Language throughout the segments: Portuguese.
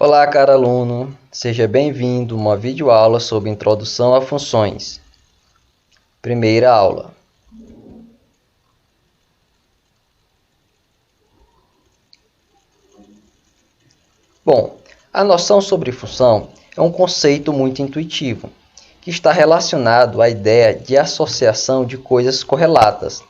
Olá, caro aluno, seja bem-vindo a uma videoaula sobre Introdução a Funções. Primeira aula. Bom, a noção sobre função é um conceito muito intuitivo, que está relacionado à ideia de associação de coisas correlatas.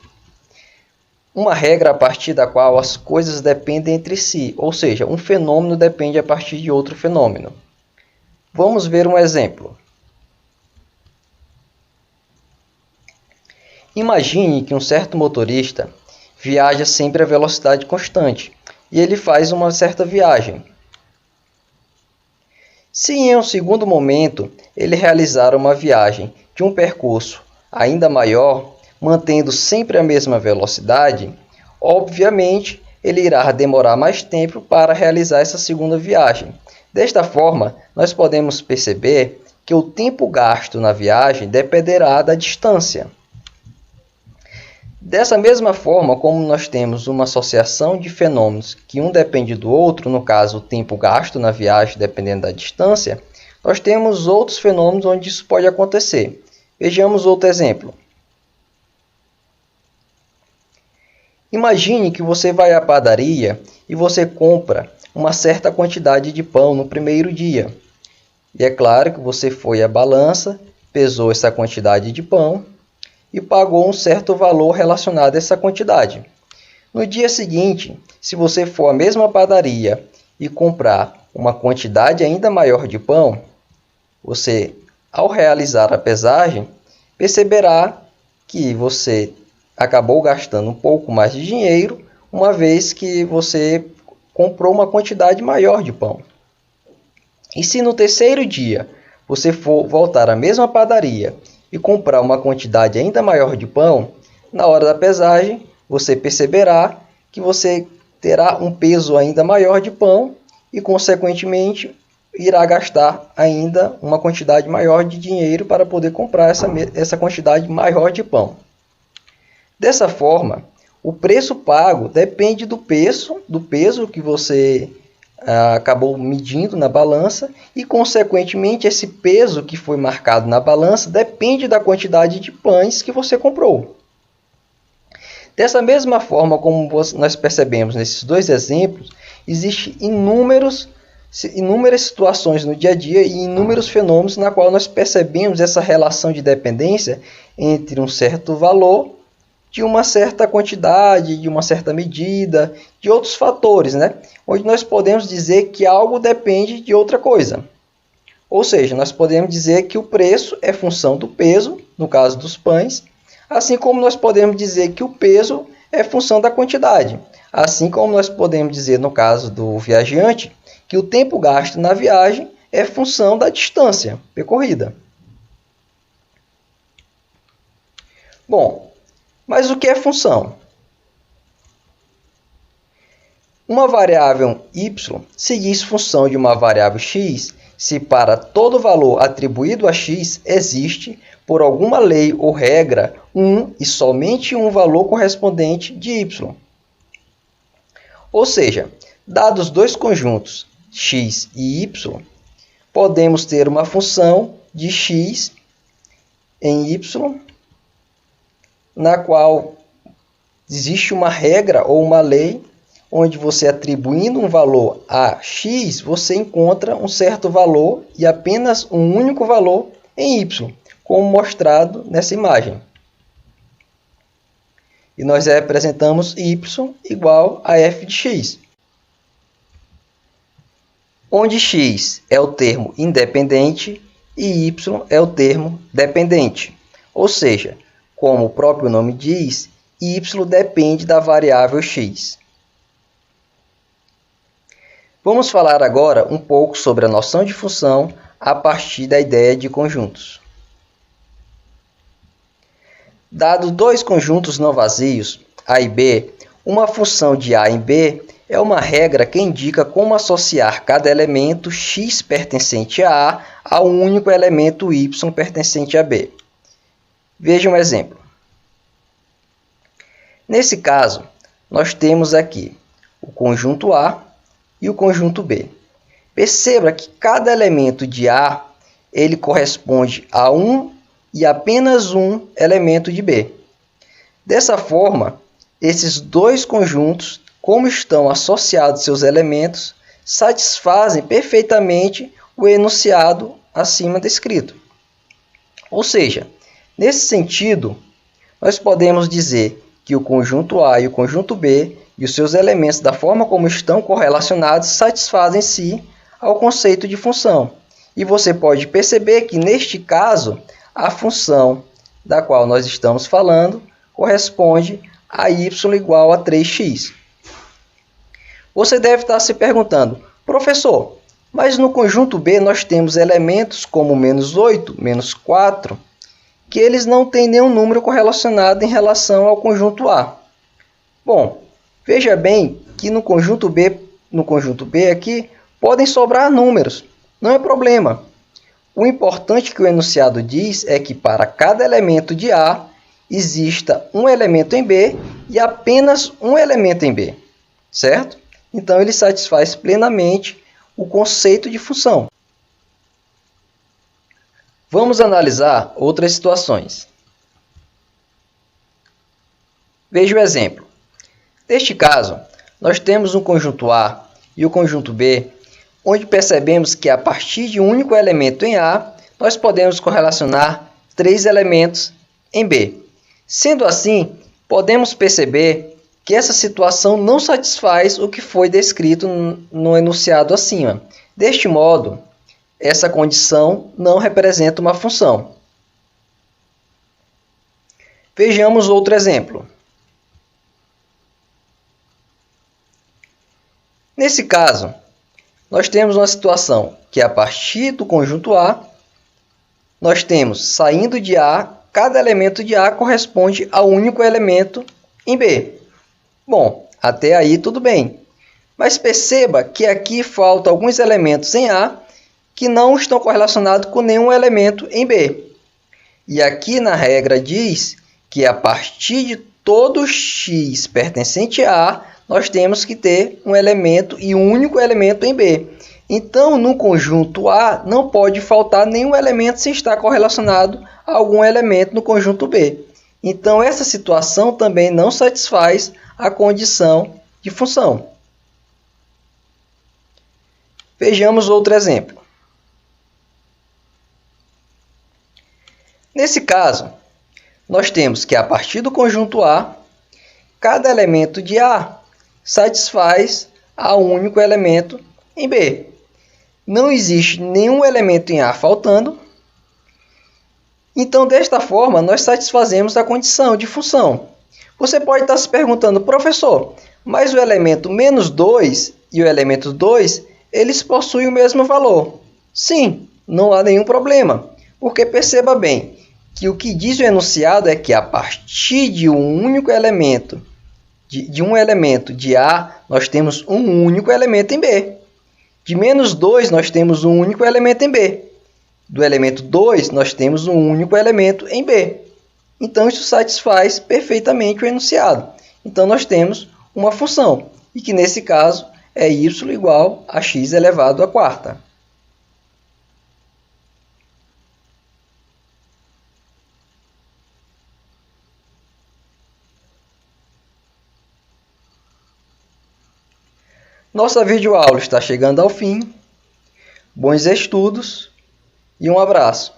Uma regra a partir da qual as coisas dependem entre si, ou seja, um fenômeno depende a partir de outro fenômeno. Vamos ver um exemplo. Imagine que um certo motorista viaja sempre a velocidade constante e ele faz uma certa viagem. Se em um segundo momento ele realizar uma viagem de um percurso ainda maior, mantendo sempre a mesma velocidade, obviamente ele irá demorar mais tempo para realizar essa segunda viagem. Desta forma, nós podemos perceber que o tempo gasto na viagem dependerá da distância. Dessa mesma forma, como nós temos uma associação de fenômenos que um depende do outro, no caso o tempo gasto na viagem dependendo da distância, nós temos outros fenômenos onde isso pode acontecer. Vejamos outro exemplo. Imagine que você vai à padaria e você compra uma certa quantidade de pão no primeiro dia. E é claro que você foi à balança, pesou essa quantidade de pão e pagou um certo valor relacionado a essa quantidade. No dia seguinte, se você for à mesma padaria e comprar uma quantidade ainda maior de pão, você, ao realizar a pesagem, perceberá que você acabou gastando um pouco mais de dinheiro, uma vez que você comprou uma quantidade maior de pão. E se no terceiro dia você for voltar à mesma padaria e comprar uma quantidade ainda maior de pão, na hora da pesagem, você perceberá que você terá um peso ainda maior de pão e, consequentemente, irá gastar ainda uma quantidade maior de dinheiro para poder comprar essa quantidade maior de pão. Dessa forma, o preço pago depende do peso que você acabou medindo na balança e, consequentemente, esse peso que foi marcado na balança depende da quantidade de pães que você comprou. Dessa mesma forma, como nós percebemos nesses dois exemplos, existem inúmeras situações no dia a dia e inúmeros fenômenos na qual nós percebemos essa relação de dependência entre um certo valor de uma certa quantidade, de uma certa medida, de outros fatores, onde nós podemos dizer que algo depende de outra coisa. Ou seja, nós podemos dizer que o preço é função do peso, no caso dos pães, assim como nós podemos dizer que o peso é função da quantidade. Assim como nós podemos dizer, no caso do viajante, que o tempo gasto na viagem é função da distância percorrida. Bom, mas o que é função? Uma variável y se diz função de uma variável x se para todo valor atribuído a x existe, por alguma lei ou regra, um e somente um valor correspondente de y. Ou seja, dados dois conjuntos x e y, podemos ter uma função de x em y, na qual existe uma regra ou uma lei onde você atribuindo um valor a x, você encontra um certo valor e apenas um único valor em y, como mostrado nessa imagem. E nós representamos y igual a f de x, onde x é o termo independente e y é o termo dependente. Ou seja, como o próprio nome diz, y depende da variável x. Vamos falar agora um pouco sobre a noção de função a partir da ideia de conjuntos. Dado dois conjuntos não vazios, A e B, uma função de A em B é uma regra que indica como associar cada elemento x pertencente a A ao único elemento y pertencente a B. Veja um exemplo. Nesse caso, nós temos aqui o conjunto A e o conjunto B. Perceba que cada elemento de A ele corresponde a um e apenas um elemento de B. Dessa forma, esses dois conjuntos, como estão associados seus elementos, satisfazem perfeitamente o enunciado acima descrito. Ou seja, nesse sentido, nós podemos dizer que o conjunto A e o conjunto B e os seus elementos, da forma como estão correlacionados, satisfazem-se ao conceito de função. E você pode perceber que, neste caso, a função da qual nós estamos falando corresponde a y igual a 3x. Você deve estar se perguntando, professor, mas no conjunto B nós temos elementos como menos 8, menos 4, que eles não têm nenhum número correlacionado em relação ao conjunto A. Bom, veja bem que no conjunto B aqui podem sobrar números, não é problema. O importante que o enunciado diz é que para cada elemento de A exista um elemento em B e apenas um elemento em B, certo? Então ele satisfaz plenamente o conceito de função. Vamos analisar outras situações. Veja o exemplo. Neste caso, nós temos um conjunto A e o conjunto B, onde percebemos que a partir de um único elemento em A, nós podemos correlacionar 3 elementos em B. Sendo assim, podemos perceber que essa situação não satisfaz o que foi descrito no enunciado acima. Deste modo, essa condição não representa uma função. Vejamos outro exemplo. Nesse caso, nós temos uma situação que, a partir do conjunto A, nós temos, saindo de A, cada elemento de A corresponde a um único elemento em B. Bom, até aí tudo bem. Mas perceba que aqui faltam alguns elementos em A que não estão correlacionados com nenhum elemento em B. E aqui na regra diz que a partir de todo x pertencente a A, nós temos que ter um elemento e um único elemento em B. Então, no conjunto A, não pode faltar nenhum elemento se estar correlacionado a algum elemento no conjunto B. Então, essa situação também não satisfaz a condição de função. Vejamos outro exemplo. Nesse caso, nós temos que, a partir do conjunto A, cada elemento de A satisfaz a um único elemento em B. Não existe nenhum elemento em A faltando. Então, desta forma, nós satisfazemos a condição de função. Você pode estar se perguntando, professor, mas o elemento menos 2 e o elemento 2, eles possuem o mesmo valor. Sim, não há nenhum problema, porque perceba bem que o que diz o enunciado é que a partir de um único elemento, de um elemento de A, nós temos um único elemento em B. De menos 2, nós temos um único elemento em B. Do elemento 2, nós temos um único elemento em B. Então, isso satisfaz perfeitamente o enunciado. Então, nós temos uma função, e que nesse caso é y igual a x elevado à quarta. Nossa videoaula está chegando ao fim. Bons estudos e um abraço.